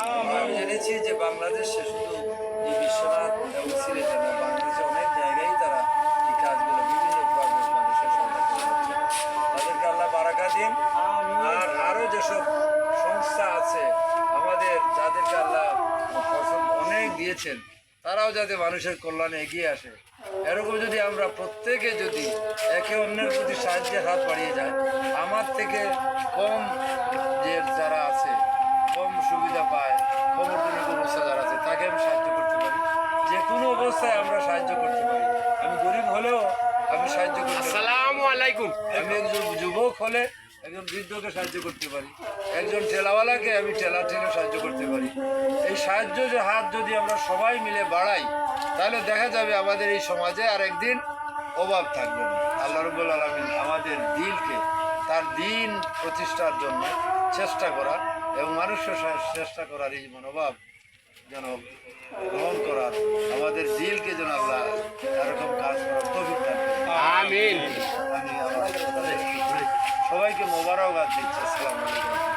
আমি জেনেছি যে বাংলাদেশে শুধু এই বিশ্বনাথ এবং সিলেটে না, বাংলাদেশে অনেক জায়গায় তারা এই কাজগুলো বিভিন্ন প্রকারের মানুষের সহায়তা করে যাচ্ছে। তাদেরকে আল্লাহ বারাকা দিন। আর আরও যেসব সংস্থা আছে আমাদের, যাদেরকে আল্লাহ অনেক দিয়েছেন, তারাও যাতে মানুষের কল্যাণে এগিয়ে আসে, এরকম যদি আমরা প্রত্যেকে যদি একে অন্যের প্রতি সাহায্যের হাত বাড়িয়ে যায়, আমার থেকে কম যে যারা আছে, কম সুবিধা পায়, কমর্দনিক অবস্থা যারা আছে, তাকে আমি সাহায্য করতে পারি। যে কোনো অবস্থায় আমরা সাহায্য করতে পারি। আমি গরিব হলেও আমি সাহায্য করতে পারি। আসসালামু আলাইকুম। আমি একজন যুবক হলে একজন বৃদ্ধকে সাহায্য করতে পারি, একজন ঠেলাওয়ালাকে আমি ঠেলে সাহায্য করতে পারি। এই সাহায্য যে হাত যদি আমরা সবাই মিলে বাড়াই, তাহলে দেখা যাবে আমাদের এই সমাজে আর একদিন অভাব থাকবে না। আল্লাহ রাব্বুল আলামিন আমাদের দিলকে তার দিন প্রতিষ্ঠার জন্য চেষ্টা করা এবং মানুষের চেষ্টা করার এই মনোভাব যেন গ্রহণ করার, আমাদের দিলকে যেন আল্লাহ এরকম কাজ করার তৌফিক দান করেন। আমিন। আমি আমার সবাইকে মোবারকবাদ দিচ্ছি। আসসালামু আলাইকুম।